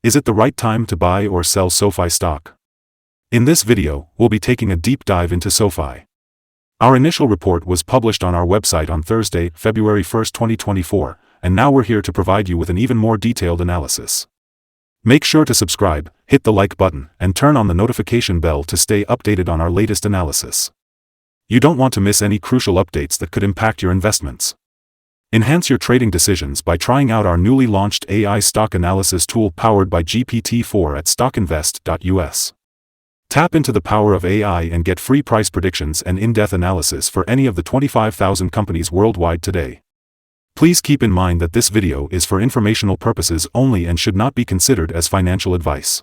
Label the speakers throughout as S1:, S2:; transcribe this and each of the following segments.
S1: Is it the right time to buy or sell SoFi stock? In this video, we'll be taking a deep dive into SoFi. Our initial report was published on our website on Thursday, February 1, 2024, and now we're here to provide you with an even more detailed analysis. Make sure to subscribe, hit the like button, and turn on the notification bell to stay updated on our latest analysis. You don't want to miss any crucial updates that could impact your investments. Enhance your trading decisions by trying out our newly launched AI stock analysis tool powered by GPT-4 at StockInvest.us. Tap into the power of AI and get free price predictions and in-depth analysis for any of the 25,000 companies worldwide today. Please keep in mind that this video is for informational purposes only and should not be considered as financial advice.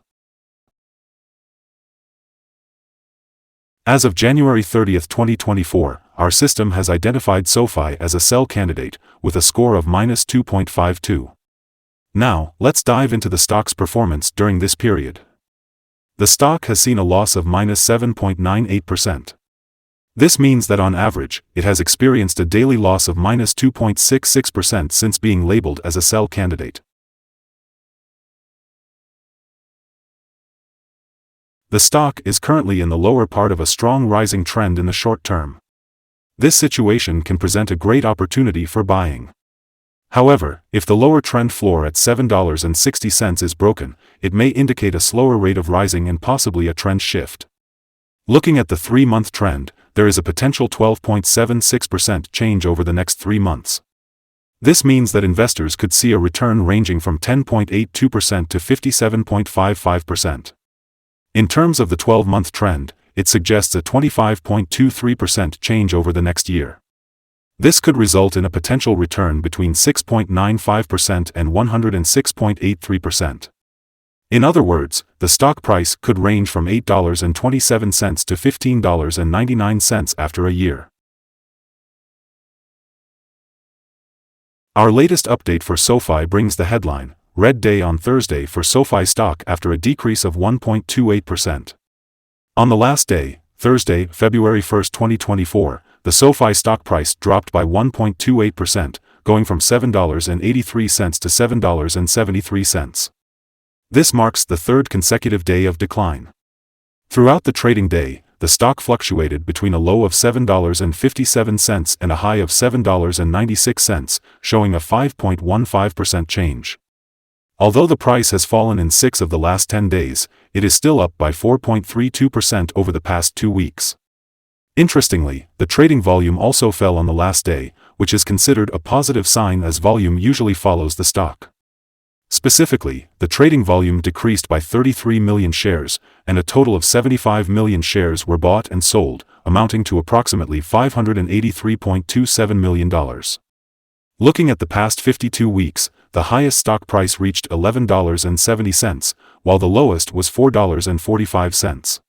S1: As of January 30, 2024, our system has identified SoFi as a sell candidate, with a score of -2.52. Now, let's dive into the stock's performance during this period. The stock has seen a loss of -7.98%. This means that on average, it has experienced a daily loss of -2.66% since being labeled as a sell candidate. The stock is currently in the lower part of a strong rising trend in the short term. This situation can present a great opportunity for buying. However, if the lower trend floor at $7.60 is broken, it may indicate a slower rate of rising and possibly a trend shift. Looking at the 3-month trend, there is a potential 12.76% change over the next 3 months. This means that investors could see a return ranging from 10.82% to 57.55%. In terms of the 12-month trend, it suggests a 25.23% change over the next year. This could result in a potential return between 6.95% and 106.83%. In other words, the stock price could range from $8.27 to $15.99 after a year. Our latest update for SoFi brings the headline, "Red Day on Thursday for SoFi stock after a decrease of 1.28%. On the last day, Thursday, February 1, 2024, the SoFi stock price dropped by 1.28%, going from $7.83 to $7.73. This marks the third consecutive day of decline. Throughout the trading day, the stock fluctuated between a low of $7.57 and a high of $7.96, showing a 5.15% change. Although the price has fallen in 6 of the last 10 days, it is still up by 4.32% over the past 2 weeks. Interestingly, the trading volume also fell on the last day, which is considered a positive sign as volume usually follows the stock. Specifically, the trading volume decreased by 33 million shares, and a total of 75 million shares were bought and sold, amounting to approximately $583.27 million. Looking at the past 52 weeks, the highest stock price reached $11.70, while the lowest was $4.45.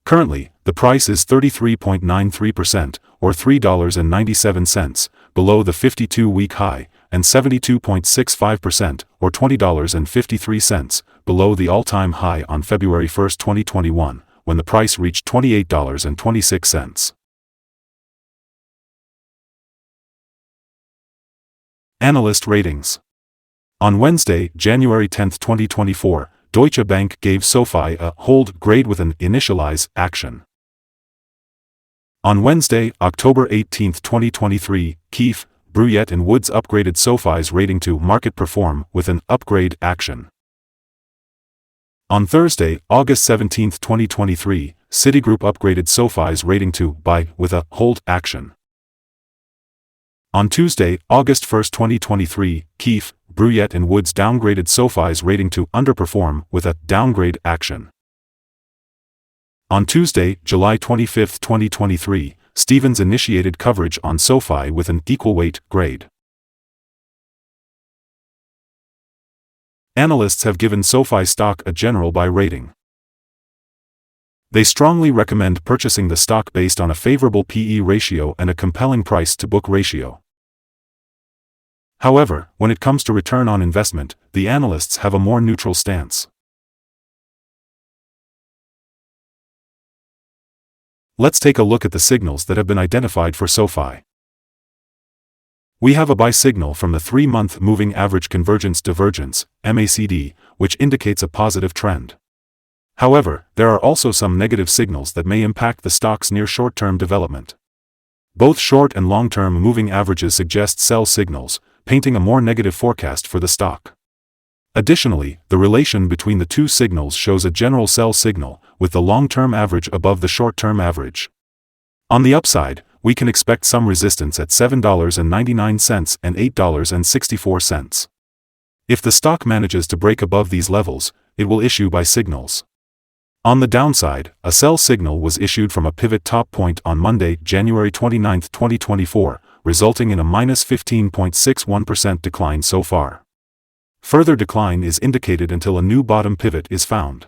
S1: Currently, the price is 33.93%, or $3.97, below the 52-week high, and 72.65%, or $20.53, below the all-time high on February 1, 2021, when the price reached $28.26. Analyst Ratings. On Wednesday, January 10, 2024, Deutsche Bank gave SoFi a hold grade with an initialize action. On Wednesday, October 18, 2023, Keefe, Bruyette & Woods upgraded SoFi's rating to market perform with an upgrade action. On Thursday, August 17, 2023, Citigroup upgraded SoFi's rating to buy with a hold action. On Tuesday, August 1, 2023, Keefe, Bruyette & Woods downgraded SoFi's rating to underperform with a downgrade action. On Tuesday, July 25, 2023, Stephens initiated coverage on SoFi with an equal weight grade. Analysts have given SoFi stock a general buy rating. They strongly recommend purchasing the stock based on a favorable PE ratio and a compelling price-to-book ratio. However, when it comes to return on investment, the analysts have a more neutral stance. Let's take a look at the signals that have been identified for SoFi. We have a buy signal from the 3-month Moving Average Convergence Divergence, MACD, which indicates a positive trend. However, there are also some negative signals that may impact the stock's near short-term development. Both short and long-term moving averages suggest sell signals, painting a more negative forecast for the stock. Additionally, the relation between the two signals shows a general sell signal, with the long-term average above the short-term average. On the upside, we can expect some resistance at $7.99 and $8.64. If the stock manages to break above these levels, it will issue buy signals. On the downside, a sell signal was issued from a pivot top point on Monday, January 29, 2024, resulting in a minus 15.61% decline so far. Further decline is indicated until a new bottom pivot is found.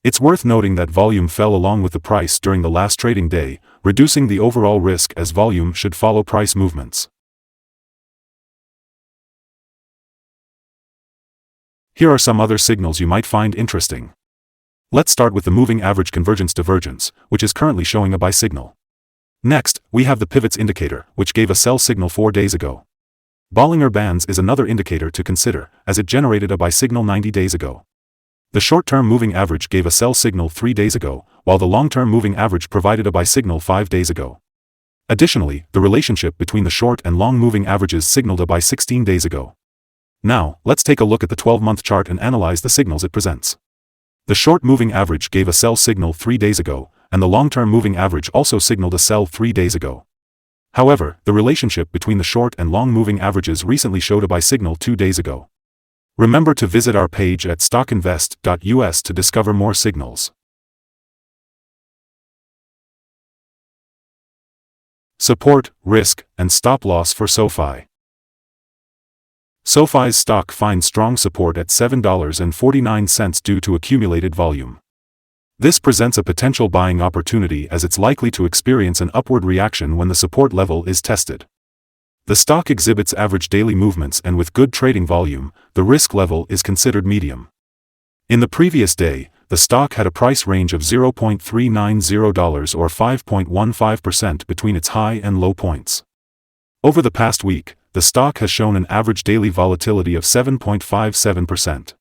S1: It's worth noting that volume fell along with the price during the last trading day, reducing the overall risk as volume should follow price movements. Here are some other signals you might find interesting. Let's start with the moving average convergence divergence, which is currently showing a buy signal. Next, we have the pivots indicator, which gave a sell signal 4 days ago. Bollinger Bands is another indicator to consider, as it generated a buy signal 90 days ago. The short-term moving average gave a sell signal 3 days ago, while the long-term moving average provided a buy signal 5 days ago. Additionally, the relationship between the short and long moving averages signaled a buy 16 days ago. Now, let's take a look at the 12-month chart and analyze the signals it presents. The short moving average gave a sell signal 3 days ago, and the long-term moving average also signaled a sell 3 days ago. However, the relationship between the short and long moving averages recently showed a buy signal 2 days ago. Remember to visit our page at StockInvest.us to discover more signals. Support, risk, and stop loss for SoFi. SoFi's stock finds strong support at $7.49 due to accumulated volume. This presents a potential buying opportunity as it's likely to experience an upward reaction when the support level is tested. The stock exhibits average daily movements, and with good trading volume, the risk level is considered medium. In the previous day, the stock had a price range of $0.390 or 5.15% between its high and low points. Over the past week, the stock has shown an average daily volatility of 7.57%.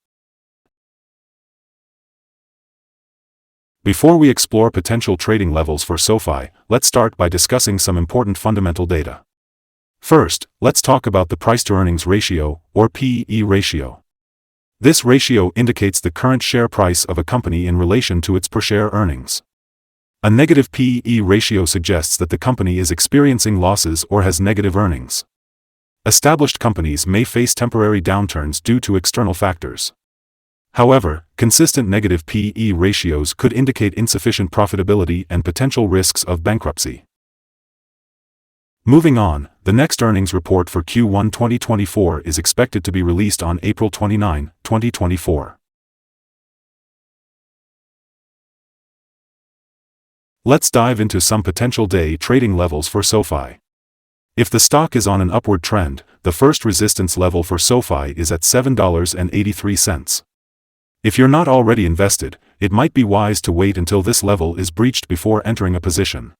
S1: Before we explore potential trading levels for SoFi, let's start by discussing some important fundamental data. First, let's talk about the price-to-earnings ratio, or PE ratio. This ratio indicates the current share price of a company in relation to its per-share earnings. A negative PE ratio suggests that the company is experiencing losses or has negative earnings. Established companies may face temporary downturns due to external factors. However, consistent negative PE ratios could indicate insufficient profitability and potential risks of bankruptcy. Moving on, the next earnings report for Q1 2024 is expected to be released on April 29, 2024. Let's dive into some potential day trading levels for SoFi. If the stock is on an upward trend, the first resistance level for SoFi is at $7.83. If you're not already invested, it might be wise to wait until this level is breached before entering a position.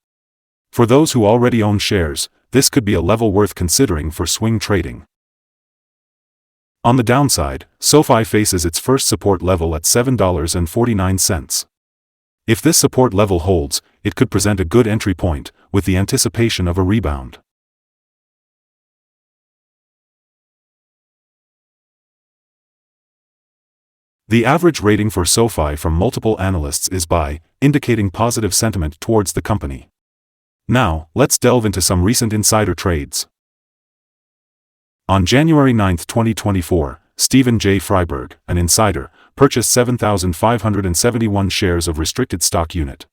S1: For those who already own shares, this could be a level worth considering for swing trading. On the downside, SoFi faces its first support level at $7.49. If this support level holds, it could present a good entry point, with the anticipation of a rebound. The average rating for SoFi from multiple analysts is buy, indicating positive sentiment towards the company. Now, let's delve into some recent insider trades. On January 9, 2024, Stephen J. Freiberg, an insider, purchased 7,571 shares of restricted stock unit.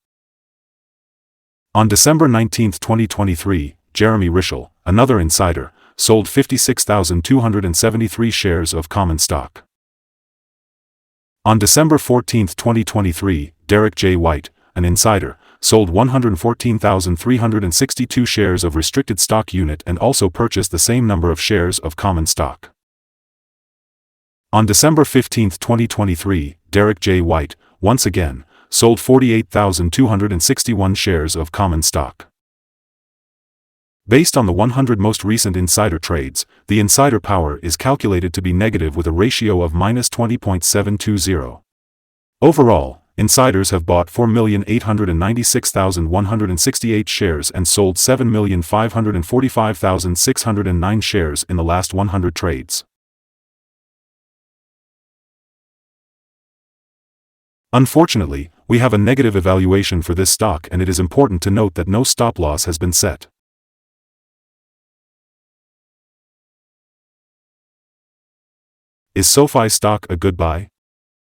S1: On December 19, 2023, Jeremy Rischel, another insider, sold 56,273 shares of common stock. On December 14, 2023, Derek J. White, an insider, sold 114,362 shares of restricted stock unit and also purchased the same number of shares of common stock. On December 15, 2023, Derek J. White, once again, sold 48,261 shares of common stock. Based on the 100 most recent insider trades, the insider power is calculated to be negative with a ratio of -20.720. Overall, insiders have bought 4,896,168 shares and sold 7,545,609 shares in the last 100 trades. Unfortunately, we have a negative evaluation for this stock, and it is important to note that no stop loss has been set. Is SoFi stock a good buy?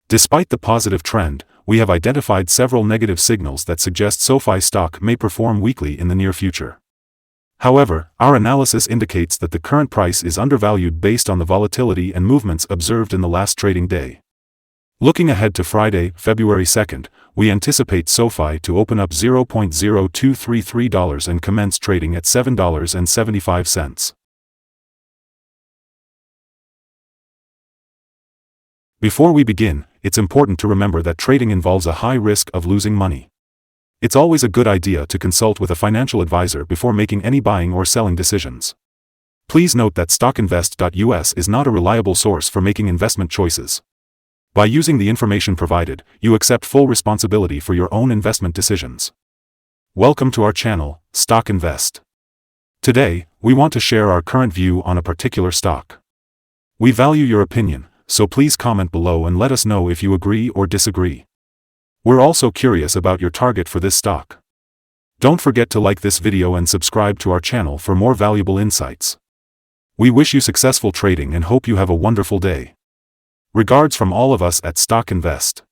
S1: Despite the positive trend, we have identified several negative signals that suggest SoFi stock may perform weakly in the near future. However, our analysis indicates that the current price is undervalued based on the volatility and movements observed in the last trading day. Looking ahead to Friday, February 2nd, we anticipate SoFi to open up $0.0233 and commence trading at $7.75. Before we begin, it's important to remember that trading involves a high risk of losing money. It's always a good idea to consult with a financial advisor before making any buying or selling decisions. Please note that StockInvest.us is not a reliable source for making investment choices. By using the information provided, you accept full responsibility for your own investment decisions. Welcome to our channel, Stock Invest. Today, we want to share our current view on a particular stock. We value your opinion, so please comment below and let us know if you agree or disagree. We're also curious about your target for this stock. Don't forget to like this video and subscribe to our channel for more valuable insights. We wish you successful trading and hope you have a wonderful day. Regards from all of us at Stock Invest.